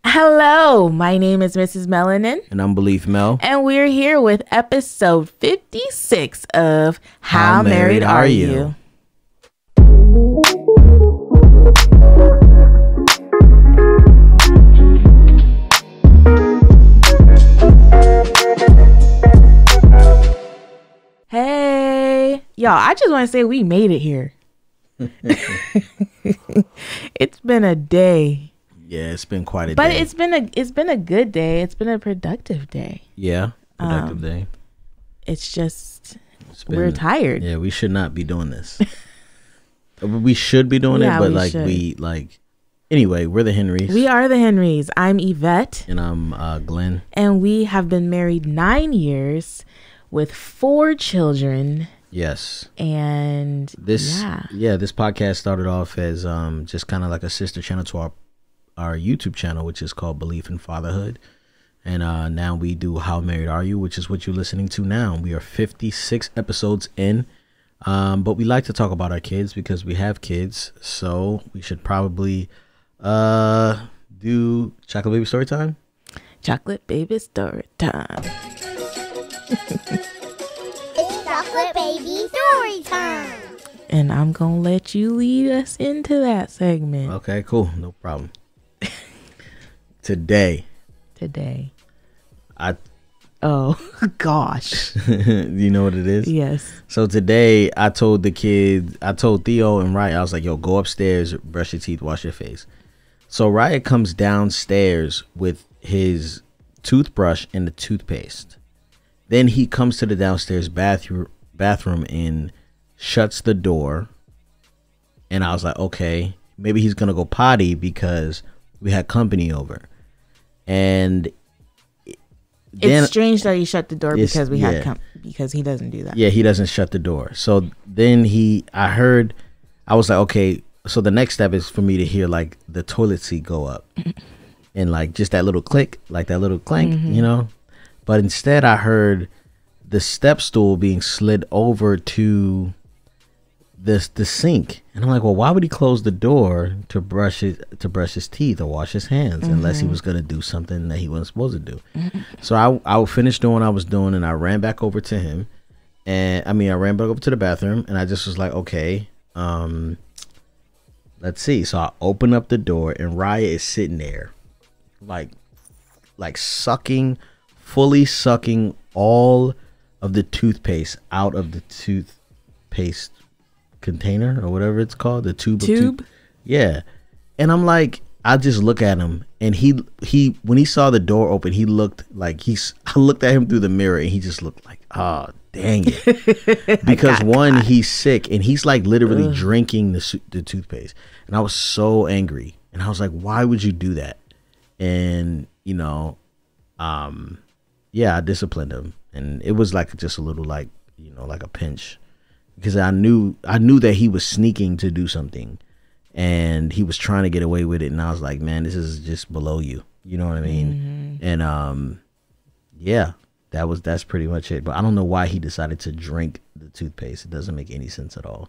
Hello, my name is Mrs. Melanin. And I'm Beleaf Mel. And we're here with episode 56 of How Married Are You? Hey, y'all, I just want to say we made it here. It's been a day. Yeah, it's been quite a day. But it's been a good day. It's been a productive day. Yeah, productive day. It's just we're tired. Yeah, we should not be doing this. We should be doing it, but anyway, we're the Henrys. We are the Henrys. I'm Yvette. And I'm Glen. And we have been married 9 years with 4 children. Yes. And this podcast started off as just kind of like a sister channel to our YouTube channel, which is called Beleaf in Fatherhood. And now we do How Married Are You, which is what you're listening to now. We are 56 episodes in. But we like to talk about our kids because we have kids. So we should probably do Chocolate Baby Story Time. Chocolate Baby Story Time. It's Chocolate Baby Story Time. And I'm going to let you lead us into that segment. Okay, cool. No problem. Today. Oh, gosh. You know what it is? Yes. So today I told Theo and Riot, I was like, yo, go upstairs, brush your teeth, wash your face. So Riot comes downstairs with his toothbrush and the toothpaste. Then he comes to the downstairs bathroom and shuts the door. And I was like, okay, maybe he's going to go potty because we had company over. And then it's strange that he shut the door because we had because he doesn't do that. Yeah, he doesn't shut the door. So then I was like, okay, so the next step is for me to hear like the toilet seat go up and like just that little click, like that little clank, you know? But instead I heard the step stool being slid over to the sink. And I'm like, well, why would he close the door to brush his teeth or wash his hands unless he was going to do something that he wasn't supposed to do? So I finished doing what I was doing and I ran back over to him. And I ran back over to the bathroom and I just was like, okay, let's see. So I open up the door and Raya is sitting there like fully sucking all of the toothpaste out of the toothpaste container or whatever it's called, the tube. Yeah. And I'm like, I just look at him and he when he saw the door open, he looked like I looked at him through the mirror and he just looked like, oh, dang it. Because one, he's sick and he's like literally drinking the toothpaste. And I was so angry. And I was like, why would you do that? And, I disciplined him. And it was like just a little like a pinch. Because I knew that he was sneaking to do something and he was trying to get away with it. And I was like, man, this is just below you. You know what I mean? And that's pretty much it. But I don't know why he decided to drink the toothpaste. It doesn't make any sense at all.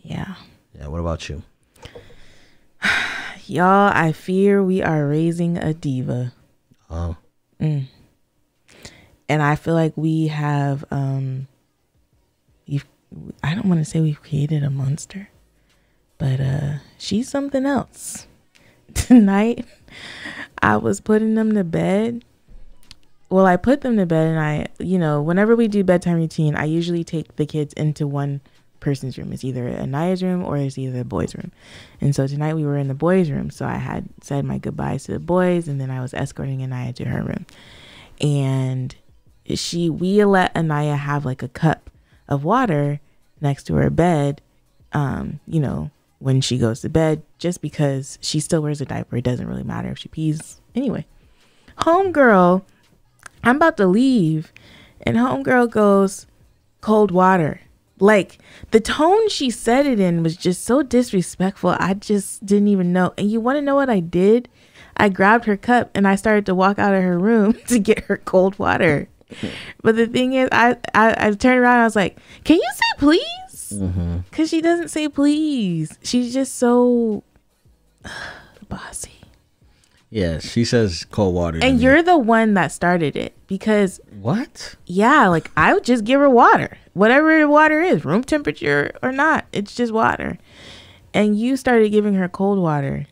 Yeah. Yeah. What about you? Y'all, I fear we are raising a diva. Oh. And I feel like we have, I don't want to say we've created a monster, but she's something else. Tonight, I was putting them to bed. Well, I put them to bed and whenever we do bedtime routine, I usually take the kids into one person's room. It's either Anaya's room or it's either the boys' room. And so tonight we were in the boys' room. So I had said my goodbyes to the boys and then I was escorting Anaya to her room. And we let Anaya have like a cup of water next to her bed, when she goes to bed, just because she still wears a diaper. It doesn't really matter if she pees. Anyway, homegirl, I'm about to leave, and homegirl goes, cold water. Like, the tone she said it in was just so disrespectful. I just didn't even know. And you want to know what I did? I grabbed her cup and I started to walk out of her room to get her cold water. But the thing is, I turned around and I was like, can you say please? Because she doesn't say please. She's just so bossy. Yeah, she says cold water. And you're the one that started it because what? Yeah, like I would just give her water, whatever the water is, room temperature or not. It's just water. And you started giving her cold water,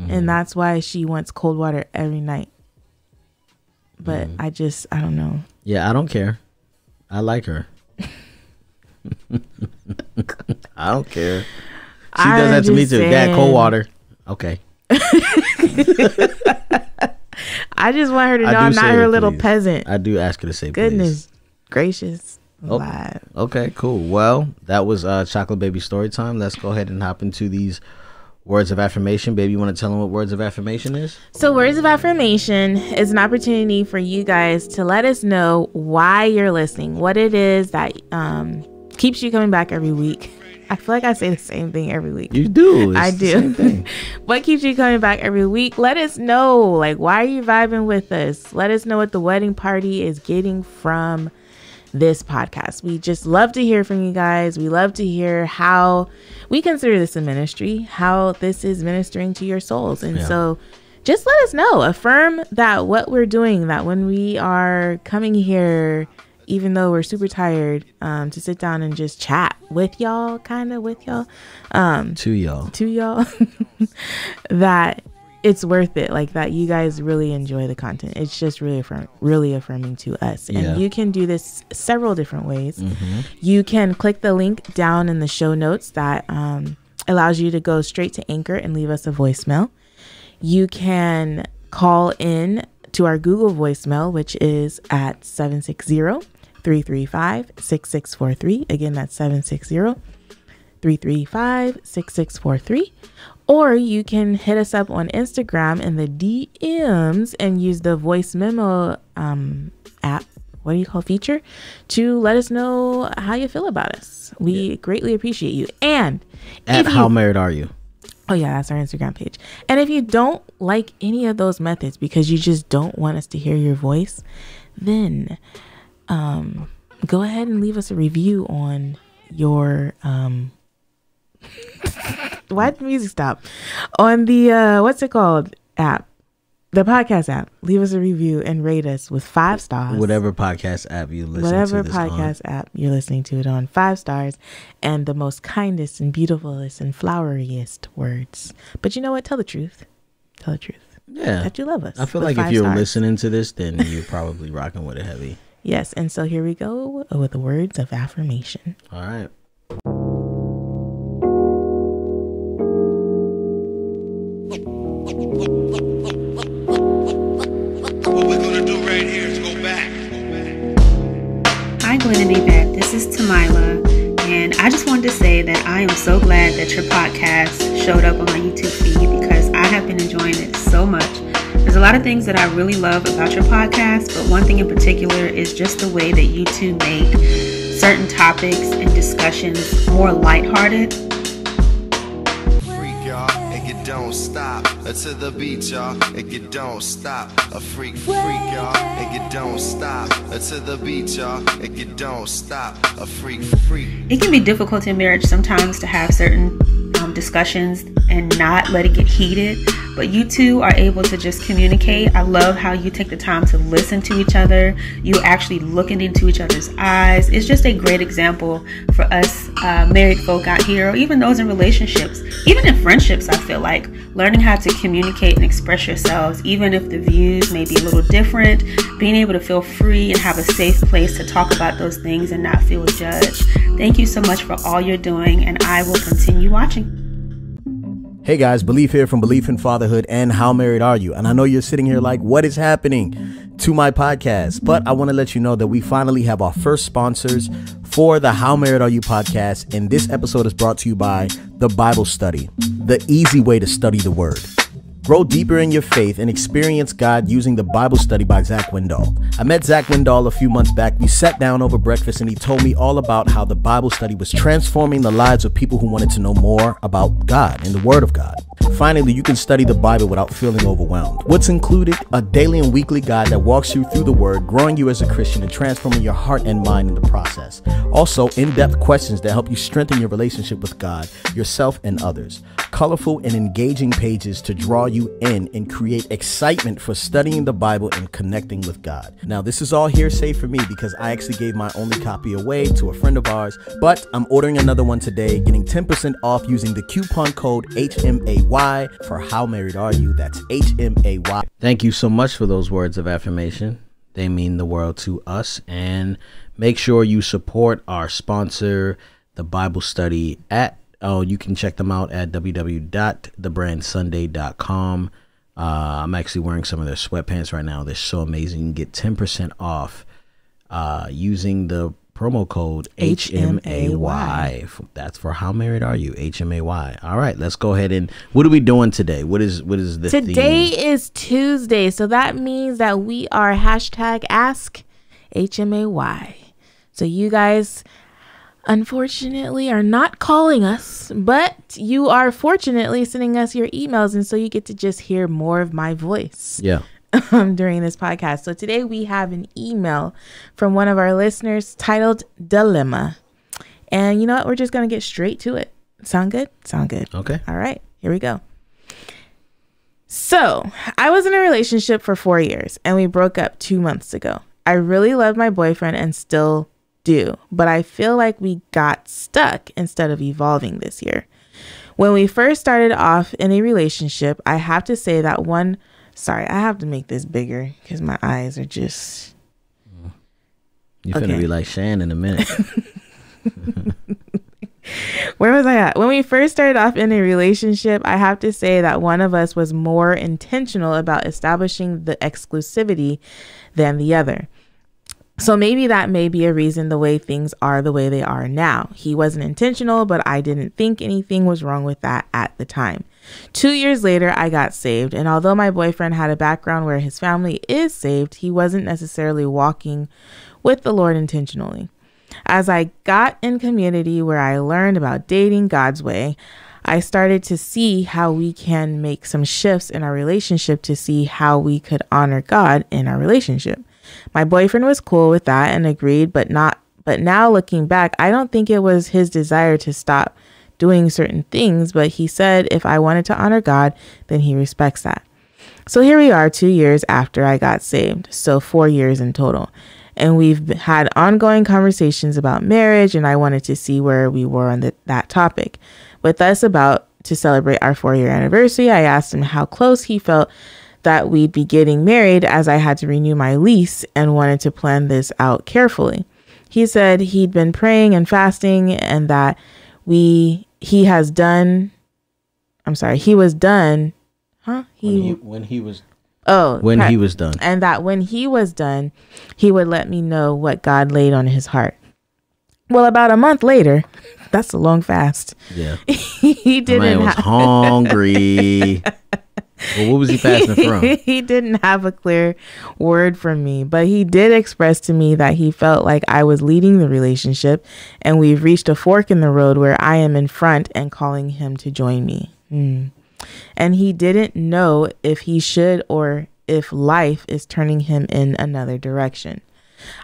and that's why she wants cold water every night. But I don't know. Yeah, I don't care. I like her. I don't care. She does that to me too. Dad, cold water. Okay. I just want her to know I'm not her little peasant. I do ask her to say goodness please. Gracious. Alive. Okay, cool. Well, that was Chocolate Baby story time. Let's go ahead and hop into these words of affirmation. Baby, you want to tell them what words of affirmation is? So words of affirmation is an opportunity for you guys to let us know why you're listening, what it is that keeps you coming back every week. I feel like I say the same thing every week. You do. I do. What keeps you coming back every week? Let us know. Like, why are you vibing with us? Let us know what the wedding party is getting from this podcast. We just love to hear from you guys. We love to hear how we consider this a ministry, how this is ministering to your souls. And so just let us know. Affirm that what we're doing, that when we are coming here, even though we're super tired, to sit down and just chat with y'all, to y'all, that it's worth it. Like that you guys really enjoy the content. It's just really affirming to us. And you can do this several different ways. You can click the link down in the show notes that allows you to go straight to Anchor and leave us a voicemail. You can call in to our Google voicemail, which is at 760-335-6643. Again, that's 760-335-6643. Or you can hit us up on Instagram in the DMs and use the voice memo app, feature, to let us know how you feel about us. We greatly appreciate you. And How Married Are You? Oh yeah, that's our Instagram page. And if you don't like any of those methods because you just don't want us to hear your voice, then go ahead and leave us a review on your why did the music stop? On the what's it called? App. The podcast app. Leave us a review and rate us with 5 stars. Whatever podcast app you listen to. Whatever podcast app you're listening to it on, 5 stars and the most kindest and beautifulest and floweriest words. But you know what? Tell the truth. Tell the truth. Yeah. That you love us. I feel like if you're listening to this, then you're probably rocking with it heavy. Yes. And so here we go with the words of affirmation. All right. Hi, Glen and Yvette. This is Tamila, and I just wanted to say that I am so glad that your podcast showed up on my YouTube feed because I have been enjoying it so much. There's a lot of things that I really love about your podcast, but one thing in particular is just the way that you two make certain topics and discussions more lighthearted. Don't stop to the beat, y'all, and you don't stop. A freak, y'all, and you don't stop to the beat, y'all, and you don't stop. A freak. It can be difficult in marriage sometimes to have certain discussions and not let it get heated, but you two are able to just communicate. I love how you take the time to listen to each other. You actually looking into each other's eyes. It's just a great example for us married folk out here, or even those in relationships, even in friendships. I feel like learning how to communicate and express yourselves, even if the views may be a little different, being able to feel free and have a safe place to talk about those things and not feel judged. Thank you so much for all you're doing, and I will continue watching. Hey guys, Beleaf here from Beleaf in Fatherhood and How Married Are You? And I know you're sitting here like, what is happening to my podcast? But I want to let you know that we finally have our first sponsors for the How Married Are You podcast. And this episode is brought to you by the Bible Study, the easy way to study the Word. Grow deeper in your faith and experience God using the Bible Study by Zach Windahl. I met Zach Windahl a few months back. We sat down over breakfast and he told me all about how the Bible Study was transforming the lives of people who wanted to know more about God and the Word of God. Finally, you can study the Bible without feeling overwhelmed. What's included? A daily and weekly guide that walks you through the Word, growing you as a Christian and transforming your heart and mind in the process. Also, in-depth questions that help you strengthen your relationship with God, yourself, and others. Colorful and engaging pages to draw you you in and create excitement for studying the Bible and connecting with God. Now, this is all hearsay for me because I actually gave my only copy away to a friend of ours, but I'm ordering another one today, getting 10% off using the coupon code HMAY for How Married Are You? That's HMAY. Thank you so much for those words of affirmation. They mean the world to us. And make sure you support our sponsor, the Bible Study you can check them out at www.thebrandsunday.com. I'm actually wearing some of their sweatpants right now. They're so amazing. You can get 10% off using the promo code HMAY. That's for How Married Are You? HMAY. All right, let's go ahead and what are we doing today? What is the Today theme? is Tuesday, so that means that we are hashtag Ask HMAY. So you guys unfortunately are not calling us, but you are fortunately sending us your emails, and so you get to just hear more of my voice during this podcast. So today we have an email from one of our listeners titled Dilemma, and you know what, we're just gonna get straight to it. Sound good? Okay. All right, here we go. So I was in a relationship for 4 years and we broke up 2 months ago. I really loved my boyfriend and still do, but I feel like we got stuck instead of evolving this year. When we first started off in a relationship, I have to say that I have to make this bigger because my eyes are just... You're finna be like Shan in a minute. Where was I at? When we first started off in a relationship, I have to say that one of us was more intentional about establishing the exclusivity than the other. So maybe that may be a reason the way things are the way they are now. He wasn't intentional, but I didn't think anything was wrong with that at the time. 2 years later, I got saved. And although my boyfriend had a background where his family is saved, he wasn't necessarily walking with the Lord intentionally. As I got in community where I learned about dating God's way, I started to see how we can make some shifts in our relationship to see how we could honor God in our relationship. My boyfriend was cool with that and agreed, but now looking back, I don't think it was his desire to stop doing certain things, but he said if I wanted to honor God, then he respects that. So here we are 2 years after I got saved, so 4 years in total. And we've had ongoing conversations about marriage, and I wanted to see where we were on that topic. With us about to celebrate our 4-year anniversary, I asked him how close he felt that we'd be getting married, as I had to renew my lease and wanted to plan this out carefully. He said he'd been praying and fasting and that he was done. And that when he was done, he would let me know what God laid on his heart. Well, about a month later, that's a long fast. Yeah. He didn't was hungry. Well, what was he fasting from? He didn't have a clear word from me, but he did express to me that he felt like I was leading the relationship, and we've reached a fork in the road where I am in front and calling him to join me. And he didn't know if he should or if life is turning him in another direction.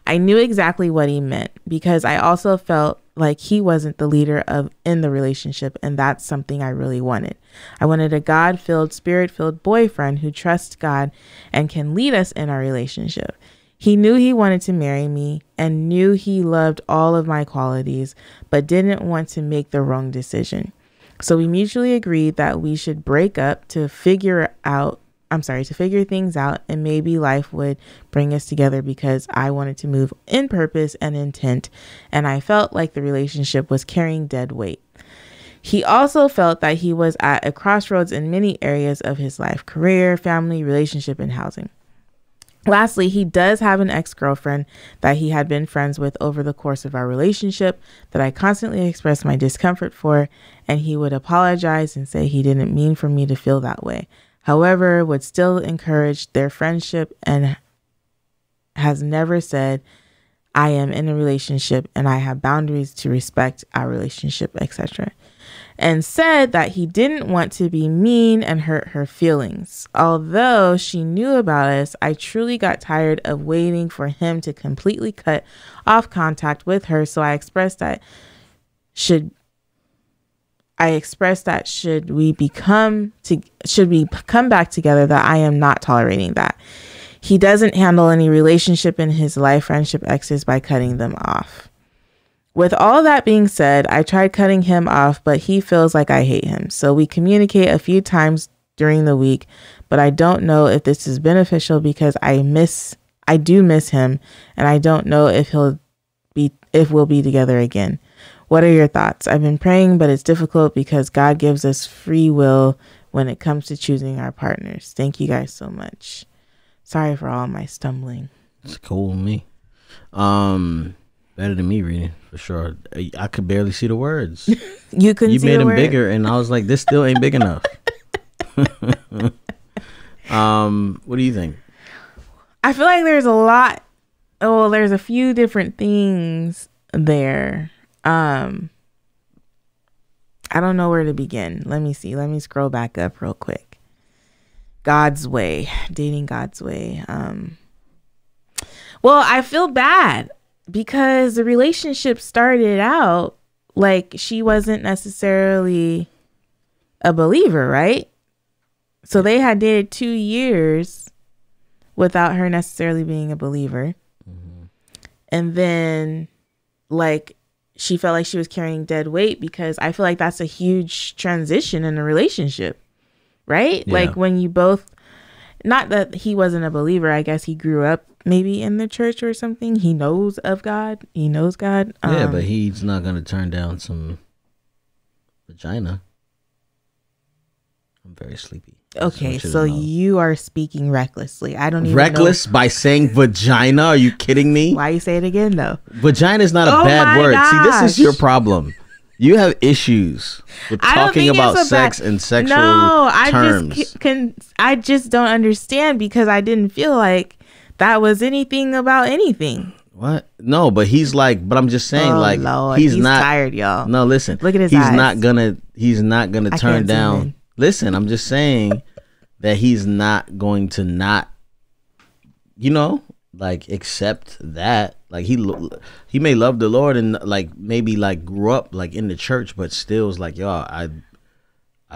I knew exactly what he meant because I also felt like he wasn't the leader in the relationship, and that's something I really wanted. I wanted a God-filled, spirit-filled boyfriend who trusts God and can lead us in our relationship. He knew he wanted to marry me and knew he loved all of my qualities, but didn't want to make the wrong decision. So we mutually agreed that we should break up to figure things out, and maybe life would bring us together because I wanted to move in purpose and intent, and I felt like the relationship was carrying dead weight. He also felt that he was at a crossroads in many areas of his life: career, family, relationship, and housing. Lastly, he does have an ex-girlfriend that he had been friends with over the course of our relationship that I constantly expressed my discomfort for, and he would apologize and say he didn't mean for me to feel that way. However, would still encourage their friendship and has never said, I am in a relationship and I have boundaries to respect our relationship, etc. And said that he didn't want to be mean and hurt her feelings. Although she knew about us, I truly got tired of waiting for him to completely cut off contact with her. So I expressed that I expressed that should we come back together, that I am not tolerating that. He doesn't handle any relationship in his life, friendship, exes by cutting them off. With all that being said, I tried cutting him off, but he feels like I hate him. So we communicate a few times during the week, but I don't know if this is beneficial because I do miss him, and I don't know if we'll be together again. What are your thoughts? I've been praying, but it's difficult because God gives us free will when it comes to choosing our partners. Thank you guys so much. Sorry for all my stumbling. It's cool with me. Better than me reading, for sure. I could barely see the words. You couldn't see made the them word? bigger, and I was like, this still ain't big enough. What do you think? I feel like there's a lot. Well, there's a few different things there. I don't know where to begin. Let me see. Let me scroll back up real quick. God's way, dating God's way. Well, I feel bad because the relationship started out like she wasn't necessarily a believer, right? So they had dated 2 years without her necessarily being a believer. Mm-hmm. And then like she felt like she was carrying dead weight, because I feel like that's a huge transition in a relationship, right? Yeah. Like when you both, not that he wasn't a believer, I guess he grew up maybe in the church or something. He knows of God. He knows God. Yeah, but he's not going to turn down some vagina. I'm very sleepy. Okay, so you are speaking recklessly. I don't even reckless know. By saying vagina? Are you kidding me? Why you say it again though? Vagina is not a bad word. Gosh. See, this is your problem. You have issues with talking about sex and sexual terms. I just don't understand, because I didn't feel like that was anything about anything. What? No, but he's like, but I'm just saying, like, Lord, he's not tired, y'all. No, listen. Look at his eyes. He's not gonna turn down. Listen, I'm just saying that he's not going to not, like, accept that. Like, he may love the Lord and like maybe like grew up like in the church, but still is like, yo, I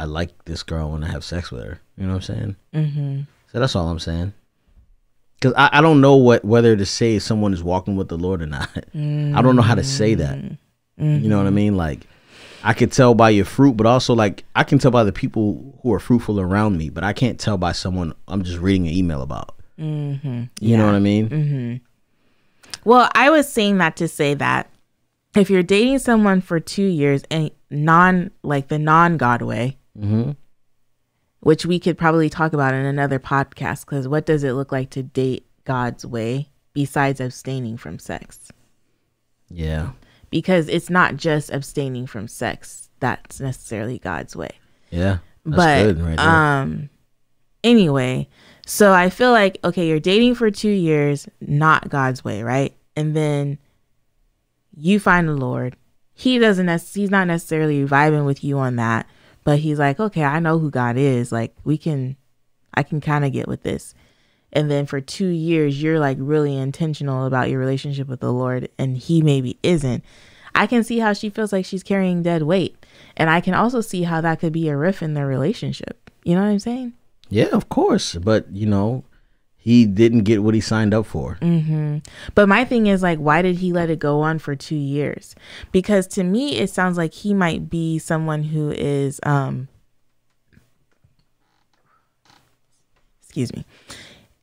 like this girl when I have sex with her. You know what I'm saying? Mm-hmm. So that's all I'm saying. Because I don't know whether to say if someone is walking with the Lord or not. Mm-hmm. I don't know how to say that. Mm-hmm. You know what I mean? Like, I could tell by your fruit, but also like I can tell by the people who are fruitful around me, but I can't tell by someone I'm just reading an email about. Mm-hmm. You know what I mean? Mm-hmm. Well, I was saying that to say that if you're dating someone for 2 years and the non-God way, mm-hmm. which we could probably talk about in another podcast, because what does it look like to date God's way besides abstaining from sex? Yeah. Because it's not just abstaining from sex that's necessarily God's way. Yeah. That's good right there. Anyway, so I feel like, okay, you're dating for 2 years, not God's way, right? And then you find the Lord. He's not necessarily vibing with you on that, but he's like, okay, I know who God is. Like I can kind of get with this. And then for 2 years, you're like really intentional about your relationship with the Lord, and he maybe isn't. I can see how she feels like she's carrying dead weight. And I can also see how that could be a rift in their relationship. You know what I'm saying? Yeah, of course. But, he didn't get what he signed up for. Mm-hmm. But my thing is, like, why did he let it go on for 2 years? Because to me, it sounds like he might be someone who is, excuse me.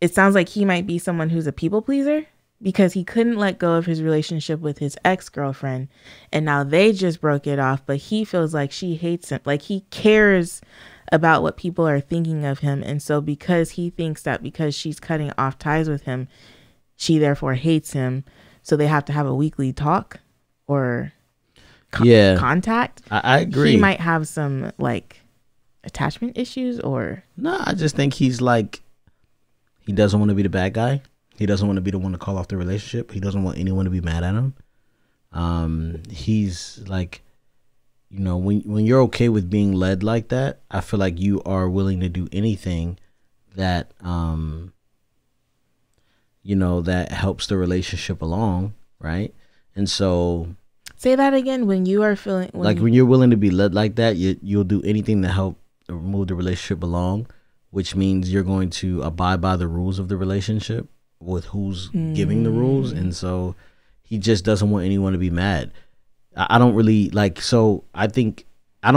It sounds like he might be someone who's a people pleaser, because he couldn't let go of his relationship with his ex-girlfriend. And now they just broke it off, but he feels like she hates him. Like he cares about what people are thinking of him. And so because he thinks that because she's cutting off ties with him, she therefore hates him. So they have to have a weekly talk or contact. I agree. He might have some like attachment issues or. No, I just think he's like, he doesn't want to be the bad guy. He doesn't want to be the one to call off the relationship. He doesn't want anyone to be mad at him. He's like, when you're okay with being led like that, I feel like you are willing to do anything that, So that helps the relationship along. Right. And so Say that again. When you are feeling when you're willing to be led like that, you'll do anything to help move the relationship along, which means you're going to abide by the rules of the relationship with who's giving the rules. And so he just doesn't want anyone to be mad. I don't really I don't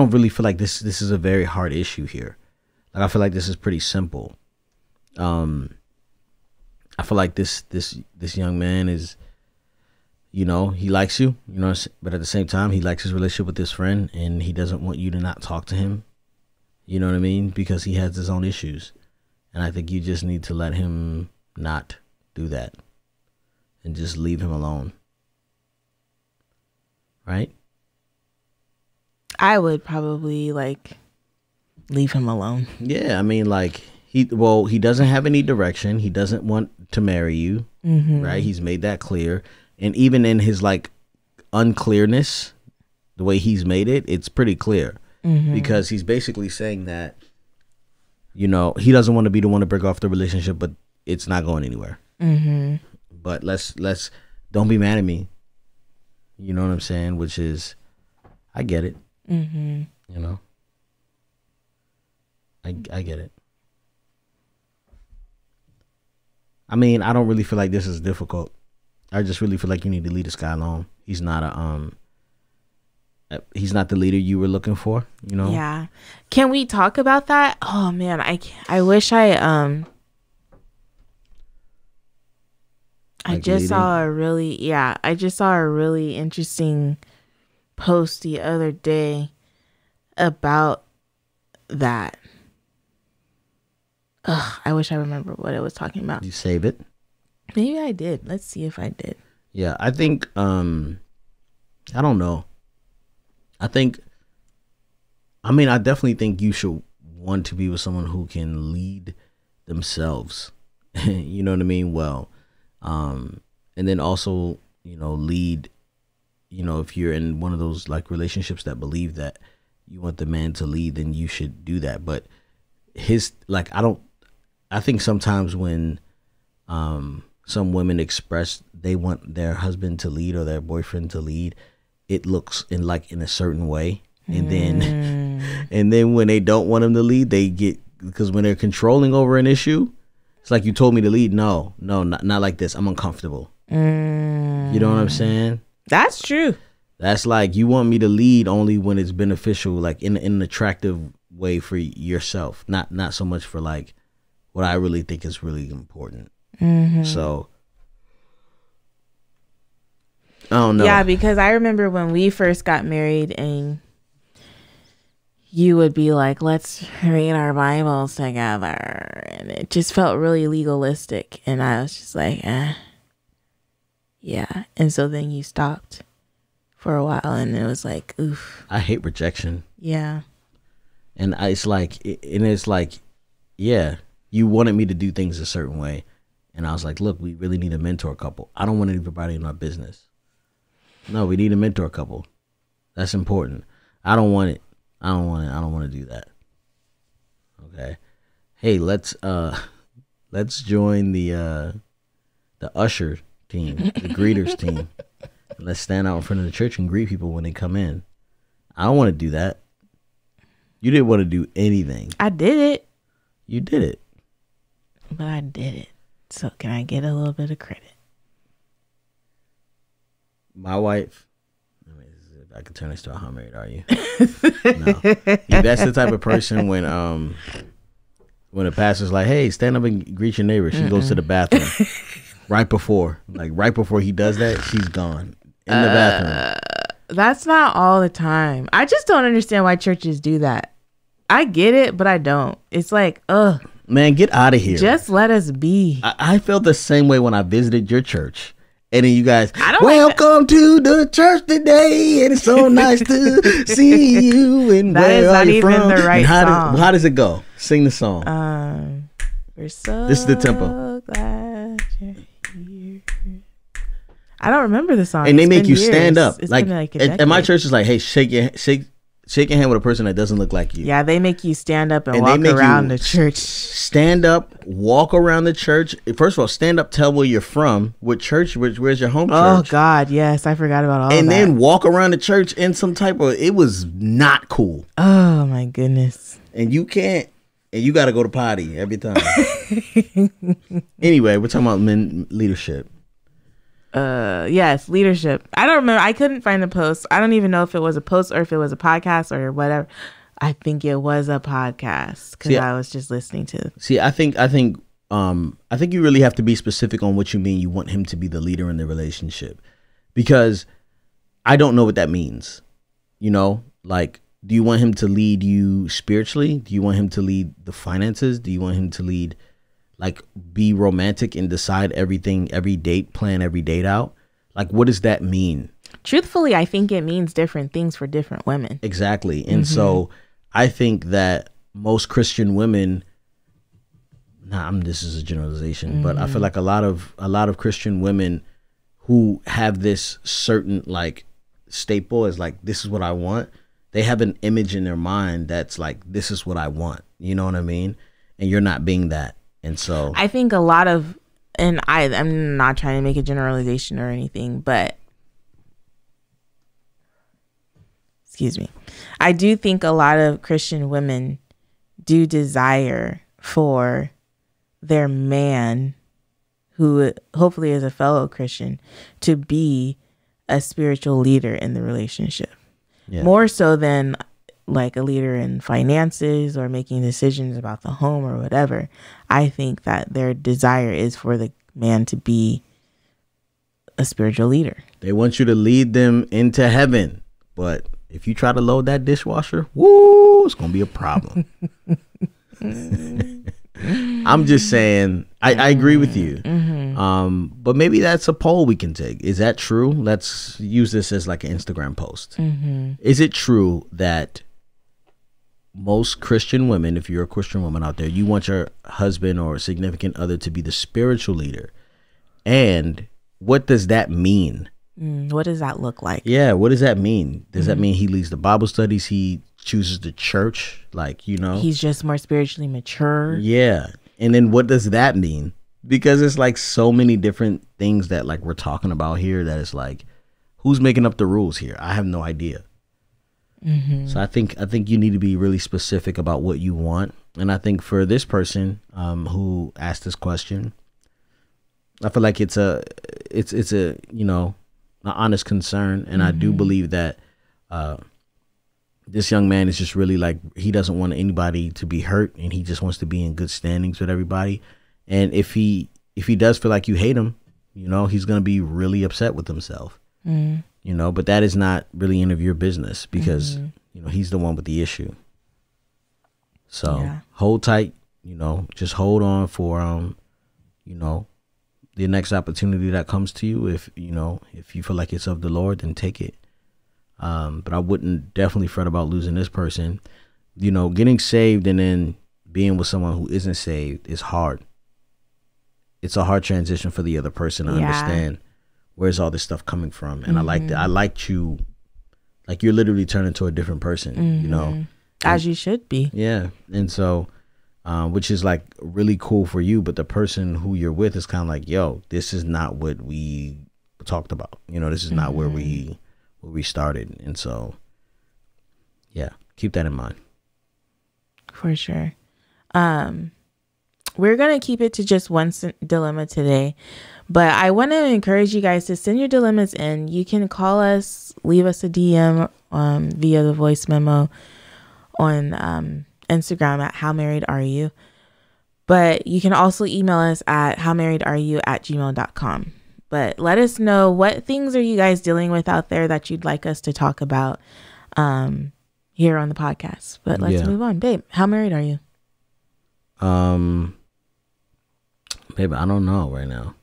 really feel like this is a very hard issue here. Like, I feel like this is pretty simple. I feel like this young man is, he likes you, but at the same time, he likes his relationship with his friend, and he doesn't want you to not talk to him. You know what I mean? Because he has his own issues. And I think you just need to let him not do that and just leave him alone. Right? I would probably leave him alone. Yeah, I mean, he doesn't have any direction. He doesn't want to marry you, right? He's made that clear. And even in his unclearness, the way he's made it, it's pretty clear. Because he's basically saying that, he doesn't want to be the one to break off the relationship, but it's not going anywhere. But let's don't be mad at me. You know what I'm saying? Which is, I get it. I get it. I mean, I don't really feel like this is difficult. I just really feel like you need to leave this guy alone. He's not the leader you were looking for, Yeah. Can we talk about that? Oh man, I wish I just saw a really interesting post the other day about that. I wish I remember what it was talking about. Did you save it? Maybe I did. Let's see if I did. Yeah, I think I don't know. I definitely think you should want to be with someone who can lead themselves. You know what I mean? Well, and then also, lead, if you're in one of those relationships that believe that you want the man to lead, then you should do that. But I think sometimes when some women express they want their husband to lead or their boyfriend to lead, it looks in a certain way. And then when they don't want him to lead, because when they're controlling over an issue, it's like, you told me to lead. No, not like this. I'm uncomfortable. You know what I'm saying? That's true. That's you want me to lead only when it's beneficial, in an attractive way for yourself, not so much for what I really think is really important. So I don't know. Yeah, because I remember when we first got married and you would be like, let's read our Bibles together. And it just felt really legalistic. And I was just like, yeah. And so then you stopped for a while and it was like, oof. I hate rejection. Yeah. And it's yeah, you wanted me to do things a certain way. And I was like, look, we really need a mentor couple. I don't want everybody in our business. No, we need a mentor couple. That's important. I don't want it. I don't want to do that. Okay. Hey, let's join the usher team, the greeters team. Let's stand out in front of the church and greet people when they come in. I don't want to do that. You didn't want to do anything. I did it. You did it. But I did it. So can I get a little bit of credit? My wife, I could turn this to a how married are you? No. That's the type of person when a pastor's like, hey, stand up and greet your neighbor, she goes to the bathroom. right before he does that, she's gone in the bathroom. That's not all the time. I just don't understand why churches do that. I get it, but I don't. It's like, ugh. Man, get out of here. Just let us be. I felt the same way when I visited your church. And then you guys, welcome to the church today. And it's so nice to see you. And that where is are not you even from? the right song. How does it go? Sing the song. We're so this is the tempo. Glad you're here. I don't remember the song. And they make you stand up. It's like been like a at my decade. church is like, hey, shake shaking hand with a person that doesn't look like you. Yeah, they make you stand up and And walk they make around you the church. Stand up, walk around the church. First of all, stand up, tell where you're from, what church, where's your home Oh church. God, yes, I forgot about all of that. And then walk around the church in some type of, it was not cool. Oh my goodness. And you can't, and you got to go to potty every time. Anyway, we're talking about men leadership. Yes, leadership. I don't remember. I couldn't find the post. I don't even know if it was a post or if it was a podcast or whatever. I think it was a podcast because I was just listening to. See, I think you really have to be specific on what you mean. You want him to be the leader in the relationship, because I don't know what that means. You know, like, do you want him to lead you spiritually? Do you want him to lead the finances? Do you want him to lead, like, be romantic and decide everything, plan every date out? Like, what does that mean? Truthfully, I think it means different things for different women. Exactly. And so I think that most Christian women, this is a generalization, but I feel like a lot of Christian women who have this certain, like, staple is like, this is what I want. They have an image in their mind that's like, this is what I want. You know what I mean? And you're not being that. And so I think a lot of, and I'm not trying to make a generalization or anything, but excuse me, I do think a lot of Christian women do desire for their man, who hopefully is a fellow Christian, to be a spiritual leader in the relationship. Yeah. More so than like a leader in finances or making decisions about the home or whatever. I think that their desire is for the man to be a spiritual leader. They want you to lead them into heaven. But if you try to load that dishwasher, woo, it's going to be a problem. I'm just saying, I agree with you. But maybe that's a poll we can take. Is that true? Let's use this as like an Instagram post. Is it true that most Christian women, if you're a Christian woman out there, you want your husband or significant other to be the spiritual leader? And what does that mean? What does that look like? Yeah, what does that mean? Does that mean he leads the Bible studies? He chooses the church? Like, you know, he's just more spiritually mature. Yeah. And then what does that mean? Because it's like so many different things that like we're talking about here that it's like, who's making up the rules here? I have no idea. So I think you need to be really specific about what you want. And I think for this person who asked this question, I feel like it's a you know, an honest concern. And I do believe that this young man is just really like, he doesn't want anybody to be hurt, and he just wants to be in good standings with everybody. And if he does feel like you hate him, you know, he's going to be really upset with himself, you know, but that is not really any of your business, because, you know, he's the one with the issue. So hold tight, you know, just hold on for, you know, the next opportunity that comes to you. If, you know, if you feel like it's of the Lord, then take it. But I wouldn't definitely fret about losing this person. You know, getting saved and then being with someone who isn't saved is hard. It's a hard transition for the other person to understand where's all this stuff coming from. And I like that. I liked you, like, you're literally turning to a different person, you know, as you should be. Yeah. And so, which is like really cool for you. But the person who you're with is kind of like, yo, this is not what we talked about. You know, this is not where we started. And so, yeah, keep that in mind. For sure. We're going to keep it to just one dilemma today, but I want to encourage you guys to send your dilemmas in. You can call us, leave us a DM via the voice memo on Instagram at howmarriedareyu. But you can also email us at howmarriedareyu@gmail.com. But let us know, what things are you guys dealing with out there that you'd like us to talk about here on the podcast. But let's move on. Babe, how married are you? Babe, I don't know right now.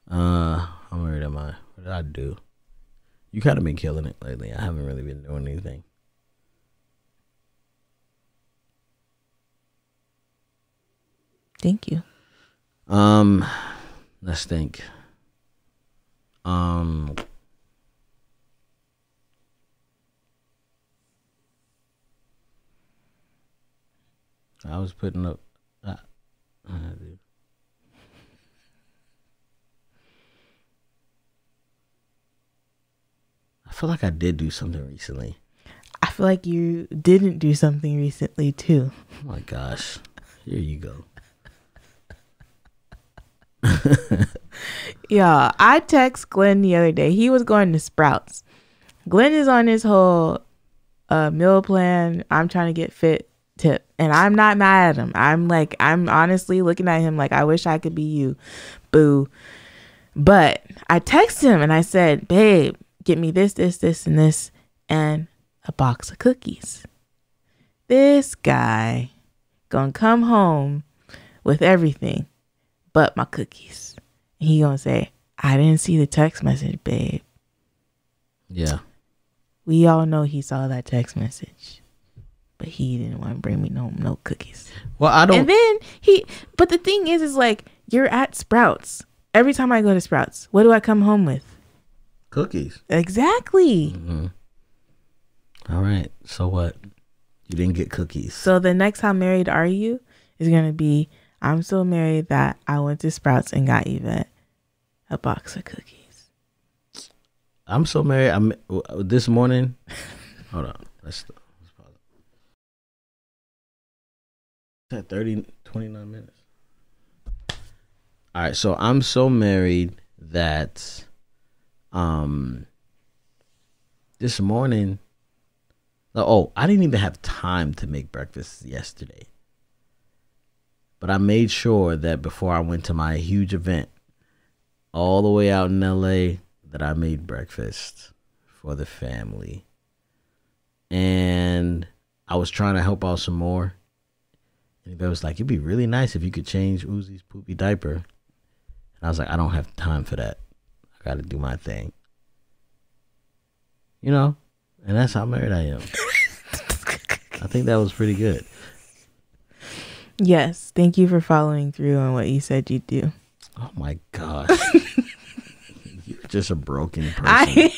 How married am I? What did I do? You kind of been killing it lately. I haven't really been doing anything. Thank you. Let's think. I was putting up. I feel like I did do something recently. I feel like you didn't do something recently too. Oh my gosh. Here you go. Yeah, I text Glenn the other day. He was going to Sprouts. Glenn is on his whole meal plan. I'm trying to get fit tip. And I'm not mad at him. I'm honestly looking at him like I wish I could be you. Boo. But I texted him and I said, babe, get me this, and this, and a box of cookies. This guy gonna come home with everything but my cookies. And he gonna say, I didn't see the text message, babe. Yeah. We all know he saw that text message, but he didn't want to bring me no cookies. Well, I don't. And then but the thing is like, you're at Sprouts. Every time I go to Sprouts, what do I come home with? Cookies. Exactly. Mm-hmm. All right. So what? You didn't get cookies. So the next How Married Are You is going to be, I'm so married that I went to Sprouts and got Yvette a box of cookies. I'm so married. This morning. Hold on. Let's pause it. It's at 29 minutes. All right. So I'm so married that this morning. Oh, I didn't even have time to make breakfast yesterday. But I made sure that before I went to my huge event all the way out in LA, that I made breakfast for the family. And I was trying to help out some more. And it was like, it'd be really nice if you could change Uzi's poopy diaper. And I was like, I don't have time for that. I got to do my thing. You know? And that's how married I am. I think that was pretty good. Yes. Thank you for following through on what you said you'd do. Oh my gosh. You're just a broken person.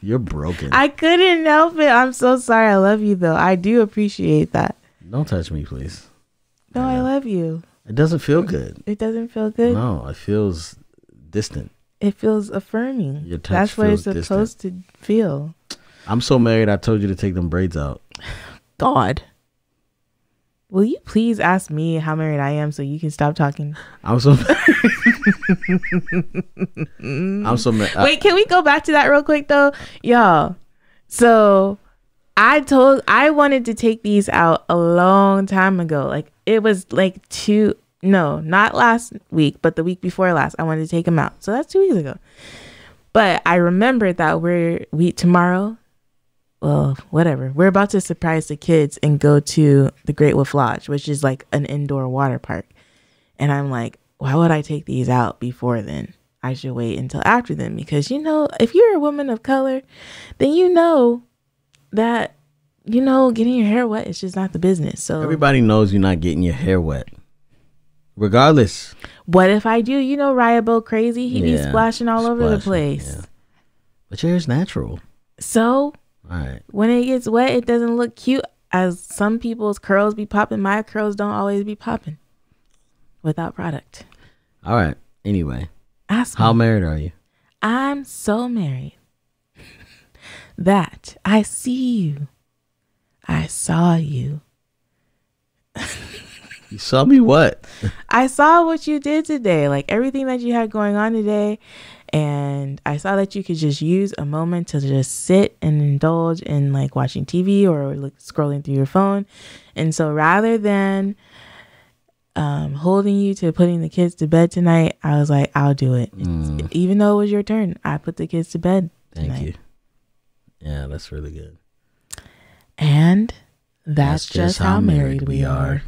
You're broken. I couldn't help it. I'm so sorry. I love you though. I do appreciate that. Don't touch me, please. No, I love you. It doesn't feel good. It doesn't feel good? No, it feels distant. It feels affirming. Your touch That's what it's feels supposed to feel. I'm so married, I told you to take them braids out. God. Will you please ask me how married I am so you can stop talking? I'm so I'm so married. Wait, can we go back to that real quick though? Y'all. So I wanted to take these out a long time ago. Like it was like not last week, but the week before last, I wanted to take them out. So that's 2 weeks ago. But I remembered that tomorrow, well, whatever. We're about to surprise the kids and go to the Great Wolf Lodge, which is like an indoor water park. And I'm like, why would I take these out before then? I should wait until after then. Because, if you're a woman of color, then you know that, getting your hair wet is just not the business. So everybody knows you're not getting your hair wet. Regardless. What if I do? Raya Bo crazy. He be splashing all over the place. Yeah. But your hair's natural. So all right. When it gets wet, it doesn't look cute. As some people's curls be popping, my curls don't always be popping without product. All right. Anyway. Ask me. How married are you? I'm so married that I see you. I saw you. You saw me what? I saw what you did today, like everything that you had going on today. And I saw that you could just use a moment to just sit and indulge in like watching TV or like scrolling through your phone. And so rather than holding you to putting the kids to bed tonight, I was like, I'll do it. Even though it was your turn, I put the kids to bed tonight. Thank you. Yeah, that's really good. And that's just how married we are.